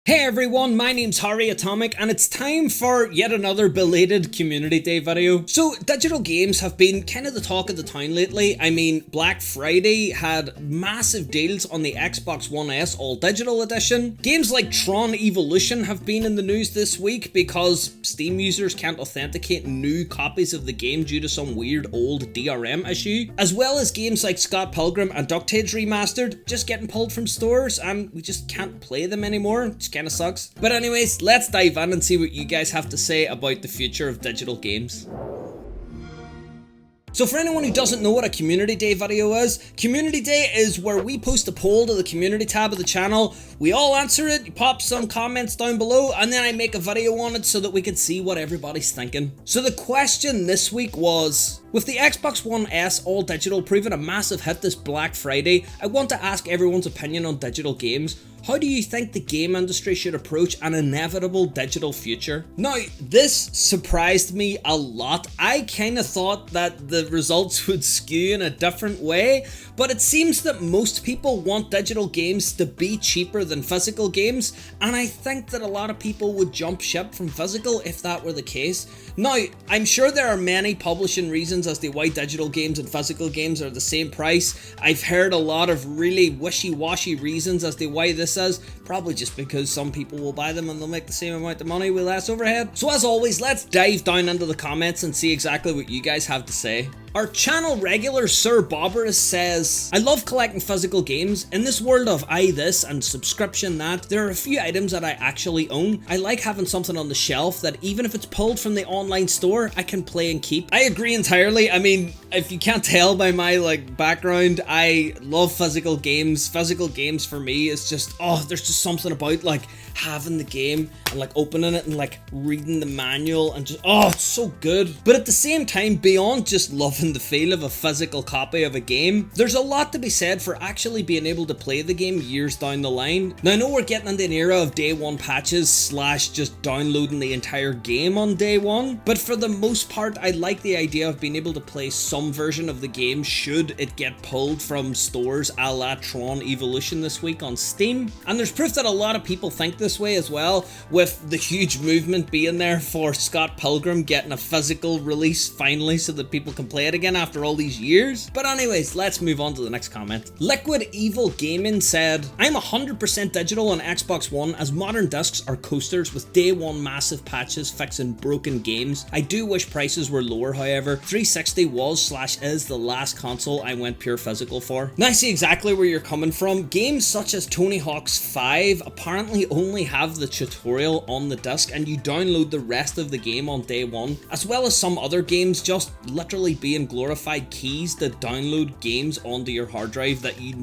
Hey everyone, my name's HarryAtomic and it's time for yet another belated Community Day video. So digital games have been kind of the talk of the town lately. I mean, Black Friday had massive deals on the Xbox One S All Digital Edition. Games like Tron Evolution have been in the news this week because Steam users can't authenticate new copies of the game due to some weird old DRM issue. As well as games like Scott Pilgrim and DuckTales Remastered just getting pulled from stores and we just can't play them anymore. Kind of sucks. But anyways, let's dive in and see what you guys have to say about the future of digital games. So for anyone who doesn't know what a Community Day video is, Community Day is where we post a poll to the community tab of the channel, we all answer it, you pop some comments down below, and then I make a video on it so that we can see what everybody's thinking. So the question this week was, with the Xbox One S All Digital proving a massive hit this Black Friday, I want to ask everyone's opinion on digital games. How do you think the game industry should approach an inevitable digital future? Now, this surprised me a lot. I kind of thought that the results would skew in a different way, but it seems that most people want digital games to be cheaper than physical games, and I think that a lot of people would jump ship from physical if that were the case. Now, I'm sure there are many publishing reasons as to why digital games and physical games are the same price. I've heard a lot of really wishy-washy reasons as to why this is, probably just because some people will buy them and they'll make the same amount of money with less overhead. So as always, let's dive down into the comments and see exactly what you guys have to say. Our channel regular Sir Bobberus says, I love collecting physical games. In this world of this and subscription that, there are a few items that I actually own. I like having something on the shelf that even if it's pulled from the online store, I can play and keep. I agree entirely. I mean, if you can't tell by my background, I love physical games. Physical games for me is just, there's just something about having the game and opening it and reading the manual and just, it's so good. But at the same time, beyond just loving the feel of a physical copy of a game, there's a lot to be said for actually being able to play the game years down the line. Now I know we're getting into an era of day one patches / just downloading the entire game on day one, but for the most part I like the idea of being able to play some version of the game should it get pulled from stores a la Tron Evolution this week on Steam. And there's proof that a lot of people think this way as well, with the huge movement being there for Scott Pilgrim getting a physical release finally so that people can play it again after all these years. But anyways, let's move on to the next comment. Liquid Evil Gaming said, I'm 100% digital on Xbox One as modern discs are coasters with day one massive patches fixing broken games. I do wish prices were lower, however. 360 was / is the last console I went pure physical for. Now I see exactly where you're coming from. Games such as Tony Hawk's 5 apparently only have the tutorial on the disc and you download the rest of the game on day one, as well as some other games just literally being glorified keys to download games onto your hard drive that you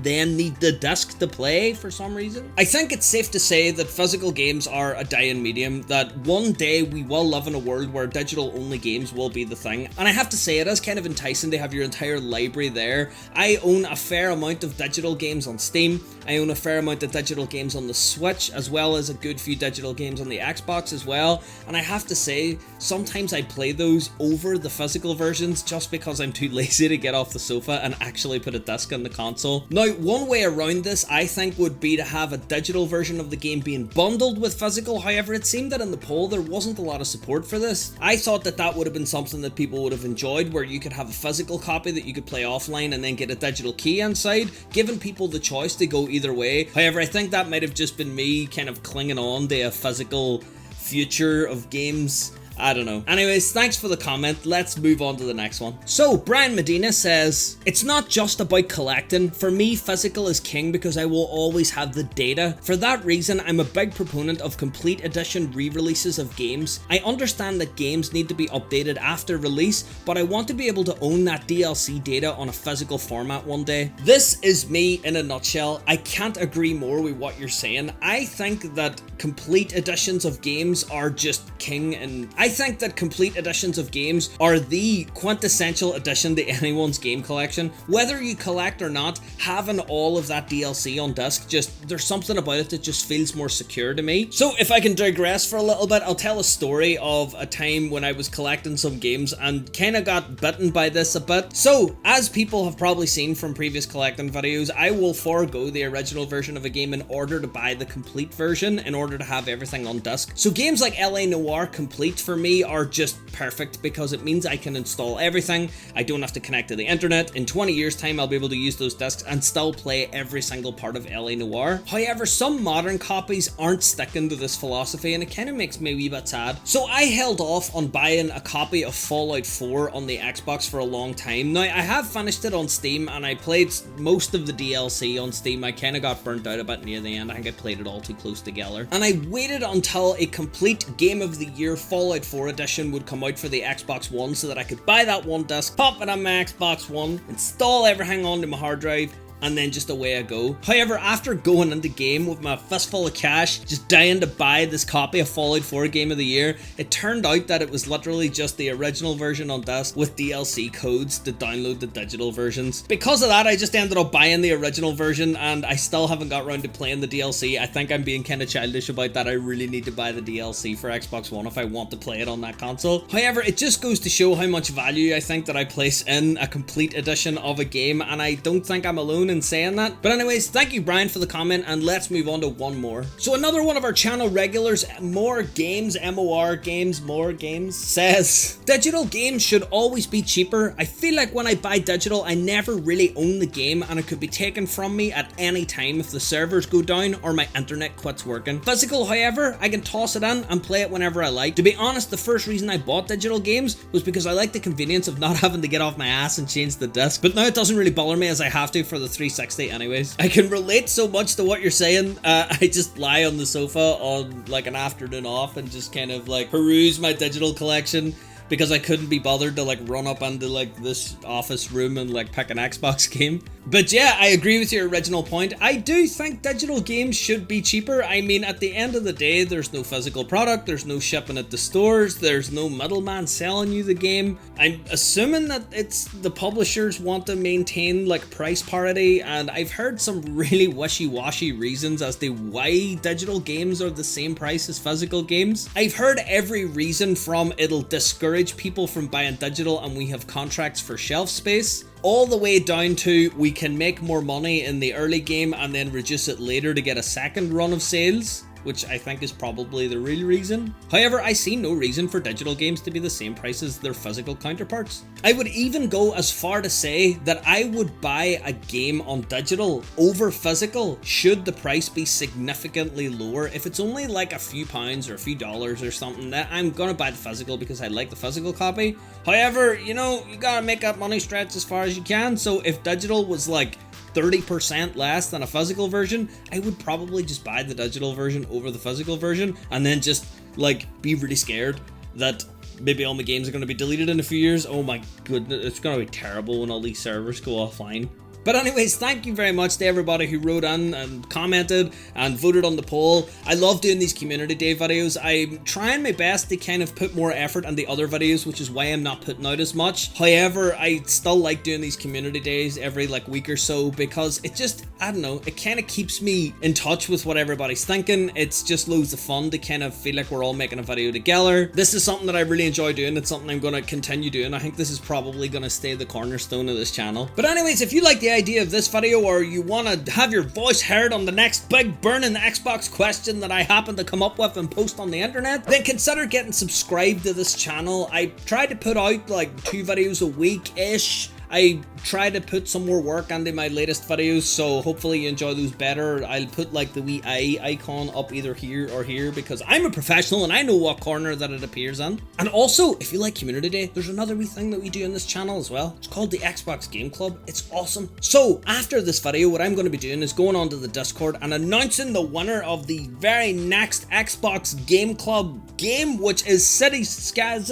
then need the disc to play for some reason. I think it's safe to say that physical games are a dying medium, that one day we will live in a world where digital only games will be the thing. And I have to say, it is kind of enticing to have your entire library there. I own a fair amount of digital games on Steam. I own a fair amount of digital games on the Switch, as well as a good few digital games on the Xbox as well. And I have to say, sometimes I play those over the physical versions just because I'm too lazy to get off the sofa and actually put a disc on the console. Now, one way around this, I think, would be to have a digital version of the game being bundled with physical. However, it seemed that in the poll, there wasn't a lot of support for this. I thought that that would have been something that people would have enjoyed, where you could have a physical copy that you could play offline and then get a digital key inside, giving people the choice to go either way. However, I think that might have just been me kind of clinging on to a physical future of games. I don't know. Anyways, thanks for the comment. Let's move on to the next one. So, Brian Medina says, it's not just about collecting. For me, physical is king because I will always have the data. For that reason, I'm a big proponent of complete edition re-releases of games. I understand that games need to be updated after release, but I want to be able to own that DLC data on a physical format one day. This is me in a nutshell. I can't agree more with what you're saying. I think that complete editions of games are just king, and I think that complete editions of games are the quintessential addition to anyone's game collection. Whether you collect or not, having all of that DLC on disc, just there's something about it that just feels more secure to me. So if I can digress for a little bit, I'll tell a story of a time when I was collecting some games and kind of got bitten by this a bit. So as people have probably seen from previous collecting videos, I will forego the original version of a game in order to buy the complete version, in order to have everything on disc. So games like LA Noire Complete for me are just perfect because it means I can install everything. I don't have to connect to the internet. In 20 years time I'll be able to use those discs and still play every single part of LA Noire. However, some modern copies aren't sticking to this philosophy, and it kind of makes me a wee bit sad. So I held off on buying a copy of Fallout 4 on the Xbox for a long time. Now I have finished it on Steam and I played most of the DLC on Steam. I kind of got burnt out a bit near the end. I think I played it all too close together. And I waited until a complete Game of the Year Fallout 4 edition would come out for the Xbox One so that I could buy that one disc, pop it on my Xbox One, install everything onto my hard drive, and then just away I go. However, after going into game with my fistful of cash, just dying to buy this copy of Fallout 4 Game of the Year, it turned out that it was literally just the original version on disc with DLC codes to download the digital versions. Because of that, I just ended up buying the original version, and I still haven't got around to playing the DLC. I think I'm being kind of childish about that. I really need to buy the DLC for Xbox One if I want to play it on that console. However, it just goes to show how much value I think that I place in a complete edition of a game, and I don't think I'm alone in saying that. But anyways, thank you Brian for the comment, and let's move on to one more. So another one of our channel regulars, More Games, MOR Games, More Games, says, digital games should always be cheaper. I feel like when I buy digital, I never really own the game, and it could be taken from me at any time if the servers go down or my internet quits working. Physical, however, I can toss it in and play it whenever I like. To be honest, the first reason I bought digital games was because I like the convenience of not having to get off my ass and change the disc, but now it doesn't really bother me as I have to for the 360 anyways. I can relate so much to what you're saying. I just lie on the sofa on like an afternoon off and just kind of like peruse my digital collection, because I couldn't be bothered to like run up into like this office room and like pick an Xbox game. But yeah, I agree with your original point. I do think digital games should be cheaper. I mean, at the end of the day, there's no physical product, there's no shipping at the stores, there's no middleman selling you the game. I'm assuming that it's the publishers want to maintain like price parity, and I've heard some really wishy-washy reasons as to why digital games are the same price as physical games. I've heard every reason from it'll discourage people from buying digital and we have contracts for shelf space, all the way down to we can make more money in the early game and then reduce it later to get a second run of sales, which I think is probably the real reason. However, I see no reason for digital games to be the same price as their physical counterparts. I would even go as far to say that I would buy a game on digital over physical should the price be significantly lower. If it's only like a few pounds or a few dollars or something, that I'm gonna buy the physical because I like the physical copy. However, you know, you gotta make that money stretch as far as you can, so if digital was like 30% less than a physical version, I would probably just buy the digital version over the physical version, and then just like be really scared that maybe all my games are going to be deleted in a few years. Oh my goodness, it's going to be terrible when all these servers go offline. But anyways, thank you very much to everybody who wrote in and commented and voted on the poll. I love doing these community day videos. I'm trying my best to kind of put more effort on the other videos, which is why I'm not putting out as much. However, I still like doing these community days every like week or so, because it just, I don't know, it kind of keeps me in touch with what everybody's thinking. It's just loads of fun to kind of feel like we're all making a video together. This is something that I really enjoy doing. It's something I'm going to continue doing. I think this is probably going to stay the cornerstone of this channel. But anyways, if you like the idea of this video, or you want to have your voice heard on the next big burning Xbox question that I happen to come up with and post on the internet, then consider getting subscribed to this channel. I try to put out like 2 videos a week-ish. I try to put some more work into my latest videos, so hopefully you enjoy those better. I'll put like the wee eye icon up either here or here, because I'm a professional and I know what corner that it appears in. And also, if you like Community Day, there's another wee thing that we do in this channel as well. It's called the Xbox Game Club. It's awesome. So after this video, what I'm going to be doing is going onto the Discord and announcing the winner of the very next Xbox Game Club game, which is City Skylines.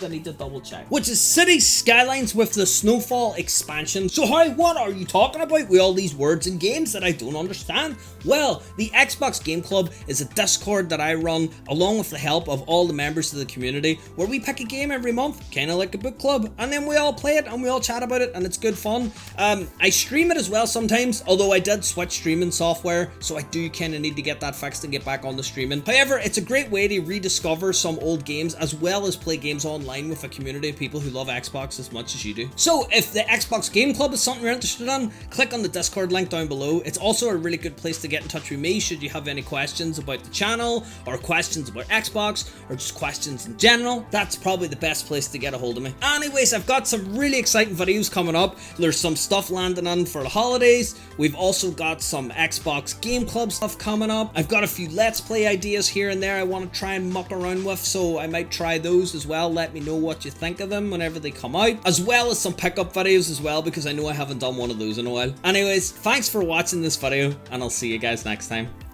I need to double check. Which is City Skylines with the Snowfall expansion. So Harry, what are you talking about with all these words and games that I don't understand? Well, the Xbox Game Club is a Discord that I run along with the help of all the members of the community, where we pick a game every month, kind of like a book club, and then we all play it and we all chat about it, and it's good fun. I stream it as well sometimes, although I did switch streaming software, so I do kind of need to get that fixed and get back on the streaming. However, it's a great way to rediscover some old games as well as play games online with a community of people who love Xbox as much as you do. So if the Xbox Game Club is something you're interested in, click on the Discord link down below. It's also a really good place to get in touch with me should you have any questions about the channel, or questions about Xbox, or just questions in general. That's probably the best place to get a hold of me. Anyways, I've got some really exciting videos coming up. There's some stuff landing on for the holidays. We've also got some Xbox Game Club stuff coming up. I've got a few Let's Play ideas here and there I want to try and muck around with, so I might try those as well. Let me know what you think of them whenever they come out, as well as some pickup videos as well, because I know I haven't done one of those in a while. Anyways, thanks for watching this video, and I'll see you guys next time.